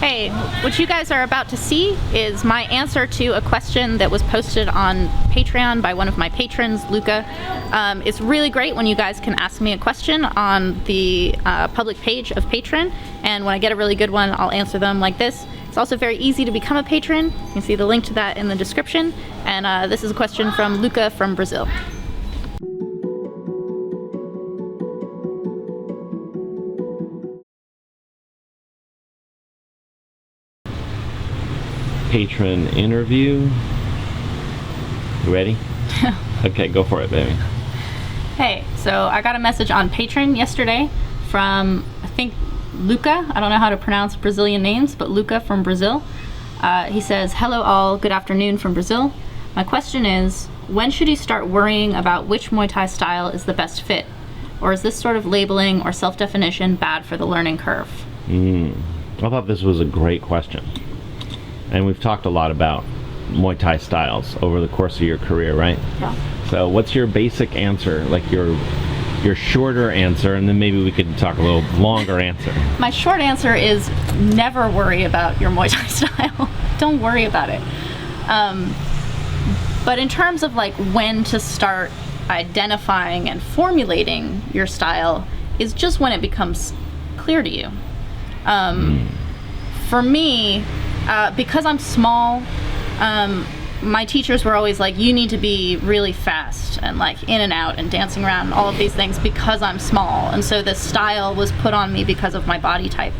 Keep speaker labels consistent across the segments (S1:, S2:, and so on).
S1: Hey, what you guys are about to see is my answer to a question that was posted on Patreon by one of my patrons, Luca. It's really great when you guys can ask me a question on the public page of Patron, and when I get a really good one, I'll answer them like this. It's also very easy to become a patron. You can see the link to that in the description. And this is a question from Luca from Brazil.
S2: Patron interview. You ready? Okay, go for it, baby.
S1: Hey, so I got a message on Patron yesterday from, I think, Luca. I don't know how to pronounce Brazilian names, but Luca from Brazil. He says, "Hello all, good afternoon from Brazil. My question is, when should you start worrying about which Muay Thai style is the best fit? Or is this sort of labeling or self-definition bad for the learning curve?"
S2: I thought this was a great question. And we've talked a lot about Muay Thai styles over the course of your career, right?
S1: Yeah.
S2: So what's your basic answer, like your shorter answer, and then maybe we could talk a little longer answer.
S1: My short answer is never worry about your Muay Thai style. Don't worry about it. But in terms of like when to start identifying and formulating your style is just when it becomes clear to you. For me, because I'm small, my teachers were always like, you need to be really fast and like in and out and dancing around and all of these things because I'm small. And so the style was put on me because of my body type.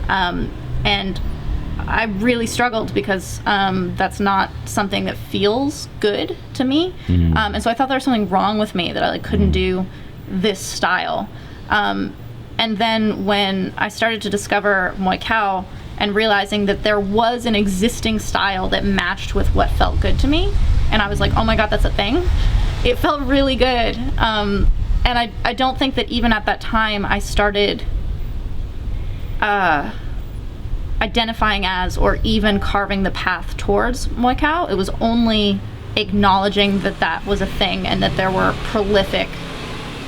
S1: And I really struggled because that's not something that feels good to me. And so I thought there was something wrong with me that I like couldn't do this style. And then when I started to discover Muay Thai and realizing that there was an existing style that matched with what felt good to me, and I was like, oh my god, that's a thing. It felt really good. And I don't think that even at that time I started identifying as or even carving the path towards Muay Thai. It was only acknowledging that that was a thing and that there were prolific,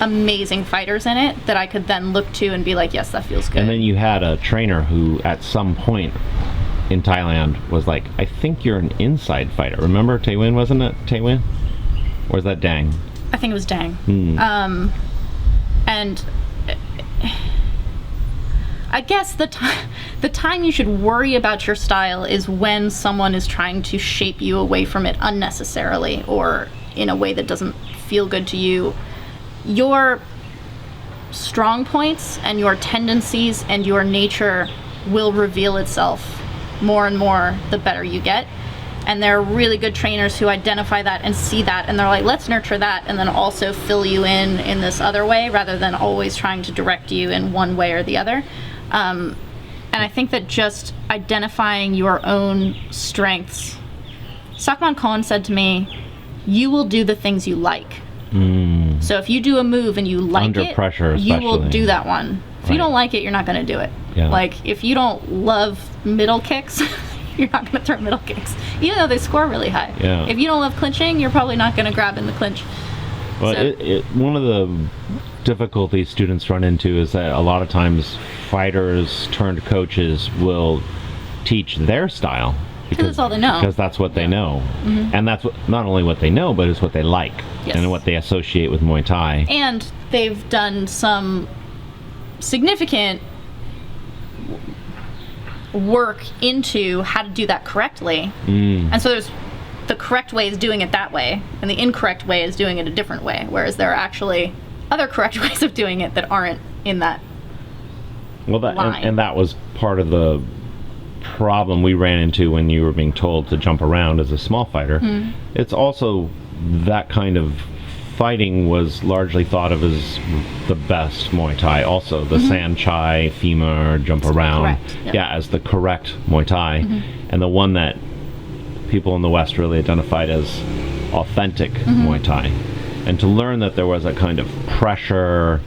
S1: amazing fighters in it that I could then look to and be like, yes, that feels good.
S2: And then you had a trainer who at some point in Thailand was like, I think you're an inside fighter. Remember Taewin, wasn't it? Taewin? Or is that Dang?
S1: I think it was Dang. And I guess the time you should worry about your style is when someone is trying to shape you away from it unnecessarily or in a way that doesn't feel good to you. Your strong points and your tendencies and your nature will reveal itself more and more the better you get. And there are really good trainers who identify that and see that, and they're like, let's nurture that and then also fill you in this other way rather than always trying to direct you in one way or the other. And I think that just identifying your own strengths. Sakman Khan said to me, you will do the things you like. So if you do a move and you like
S2: under
S1: it,
S2: pressure,
S1: you will do that one. If you don't like it, you're not going to do it.
S2: Yeah.
S1: Like if you don't love middle kicks, you're not going to throw middle kicks, even though they score really high.
S2: Yeah.
S1: If you don't love clinching, you're probably not going to grab in the clinch.
S2: Well,
S1: So-
S2: one of the difficulties students run into is that a lot of times fighters turned coaches will teach their style
S1: Because it's all they know.
S2: Because that's what they know. And that's not only what they know, but it's what they like.
S1: Yes.
S2: And what they associate with Muay Thai.
S1: And they've done some significant work into how to do that correctly. And so there's the correct way is doing it that way, and the incorrect way is doing it a different way, whereas there are actually other correct ways of doing it that aren't in that line.
S2: And that was part of the problem we ran into when you were being told to jump around as a small fighter. It's also that kind of fighting was largely thought of as the best Muay Thai. Also, the San Chai, femur, jump around,
S1: correct,
S2: as the correct Muay Thai, and the one that people in the West really identified as authentic Muay Thai. And to learn that there was a kind of pressure,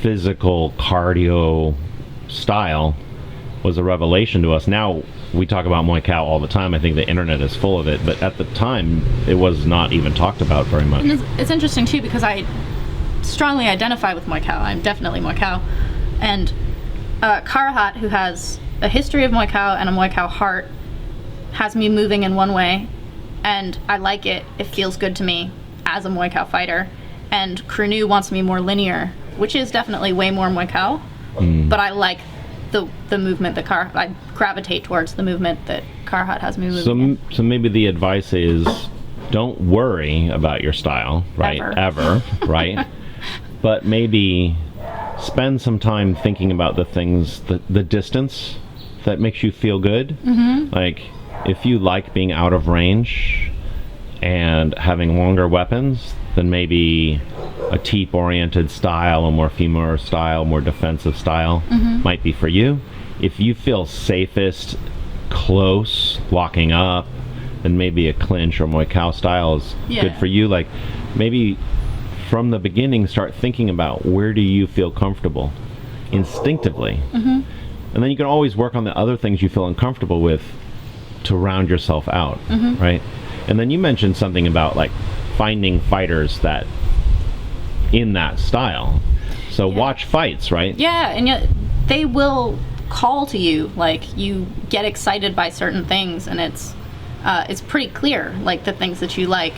S2: physical, cardio style was a revelation to us. Now we talk about Muay Thai all the time. I think the internet is full of it, but at the time it was not even talked about very much.
S1: And it's interesting too because I strongly identify with Muay Thai. I'm definitely Muay Thai. And Karahat, who has a history of Muay Thai and a Muay Thai heart has me moving in one way, and I like it. It feels good to me as a Muay Thai fighter. And Krunu wants me more linear, which is definitely way more Muay Thai, but I like the movement that I gravitate towards the movement that Karhat has me moving.
S2: So maybe the advice is don't worry about your style, right? Ever right? But maybe spend some time thinking about the things, the distance that makes you feel good. Like if you like being out of range and having longer weapons, then maybe a teep-oriented style, a more femur style, more defensive style might be for you. If you feel safest close, locking up, then maybe a clinch or Muay Thai style is good for you. Like maybe from the beginning start thinking about where do you feel comfortable instinctively. And then you can always work on the other things you feel uncomfortable with to round yourself out, right? And then you mentioned something about like finding fighters that in that style. So watch fights, right? Yeah,
S1: and yet they will call to you, like you get excited by certain things, and it's pretty clear, like the things that you like.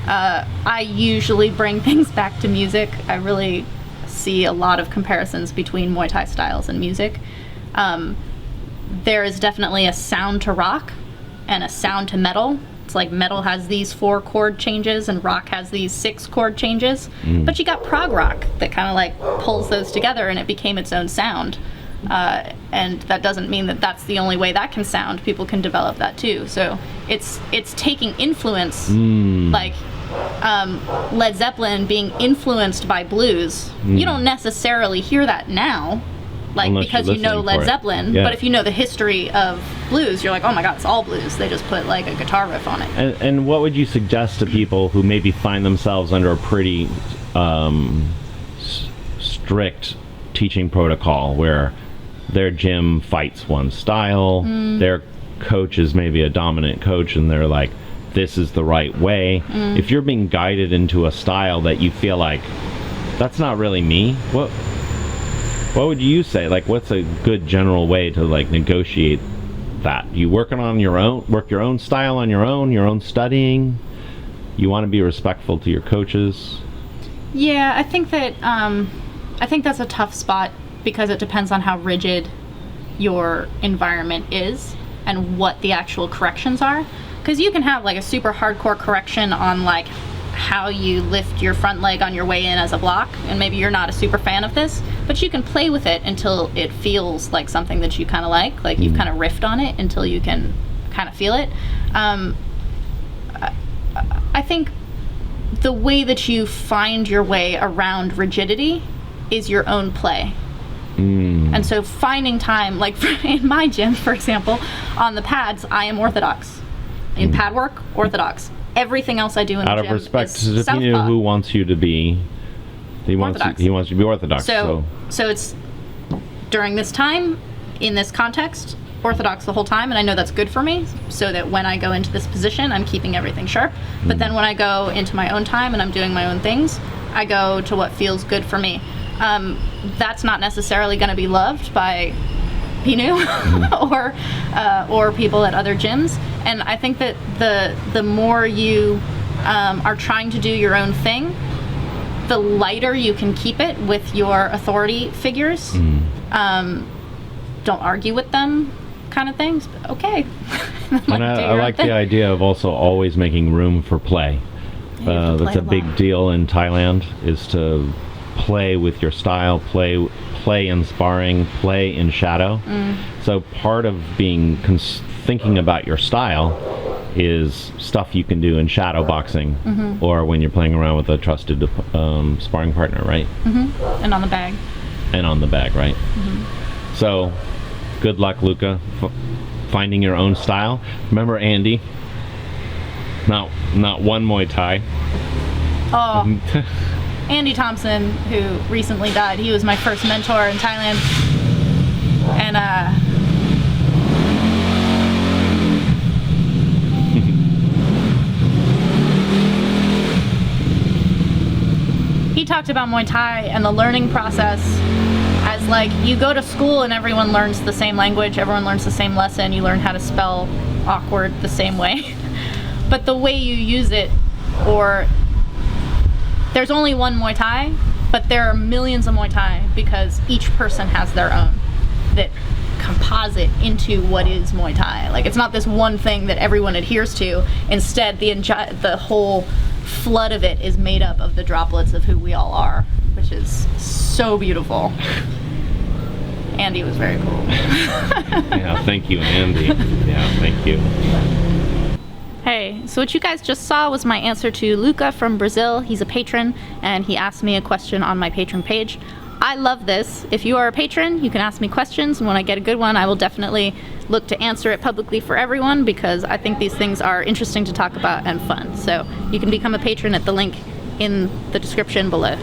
S1: I usually bring things back to music. I really see a lot of comparisons between Muay Thai styles and music. There is definitely a sound to rock and a sound to metal. It's like metal has these 4 chord changes and rock has these 6 chord changes. But you got prog rock that kind of like pulls those together and it became its own sound. And that doesn't mean that that's the only way that can sound. People can develop that too. So it's taking influence, like Led Zeppelin being influenced by blues. You don't necessarily hear that now, like unless because you know Led Zeppelin. But if you know the history of blues, you're like, oh my god, it's all blues. They just put like a guitar riff on it.
S2: And what would you suggest to people who maybe find themselves under a pretty strict teaching protocol where their gym fights one style, their coach is maybe a dominant coach and they're like, this is the right way. If you're being guided into a style that you feel like that's not really me, what would you say? Like, what's a good general way to like negotiate that? You work your own style on your own studying. You want to be respectful to your coaches.
S1: Yeah, I think that's a tough spot because it depends on how rigid your environment is and what the actual corrections are. Because you can have like a super hardcore correction on like how you lift your front leg on your way in as a block, and maybe you're not a super fan of this, but you can play with it until it feels like something that you kind of like you've kind of riffed on it until you can kind of feel it. I think the way that you find your way around rigidity is your own play. And so finding time, like in my gym, for example, on the pads, I am orthodox. In pad work, orthodox. Everything else I do in the gym
S2: out of respect to
S1: southpaw.
S2: Who wants you to be, he wants you to be orthodox.
S1: So it's during this time, in this context, orthodox the whole time, and I know that's good for me, so that when I go into this position, I'm keeping everything sharp. But then when I go into my own time and I'm doing my own things, I go to what feels good for me. That's not necessarily going to be loved by Pinu or people at other gyms. And I think that the more you are trying to do your own thing, the lighter you can keep it with your authority figures. Don't argue with them, kind of things. Okay.
S2: And I like the idea of also always making room for play. That's a big deal in Thailand, is to play with your style, play in sparring, play in shadow. So part of being thinking about your style is stuff you can do in shadow boxing or when you're playing around with a trusted sparring partner, right?
S1: And on the bag.
S2: Right? So good luck, Luca, finding your own style. Remember Andy? Not one Muay Thai.
S1: Oh. Andy Thompson, who recently died, he was my first mentor in Thailand, and he talked about Muay Thai and the learning process as Like, you go to school and everyone learns the same language, everyone learns the same lesson, you learn how to spell awkward the same way. But the way you use it, or there's only one Muay Thai, but there are millions of Muay Thai because each person has their own that composite into what is Muay Thai. Like, it's not this one thing that everyone adheres to. Instead, the whole flood of it is made up of the droplets of who we all are, which is so beautiful. Andy was very cool.
S2: Yeah, thank you, Andy. Yeah, thank you.
S1: Hey, so what you guys just saw was my answer to Luca from Brazil. He's a patron, and he asked me a question on my patron page. I love this. If you are a patron, you can ask me questions, and when I get a good one, I will definitely look to answer it publicly for everyone, because I think these things are interesting to talk about and fun. So you can become a patron at the link in the description below.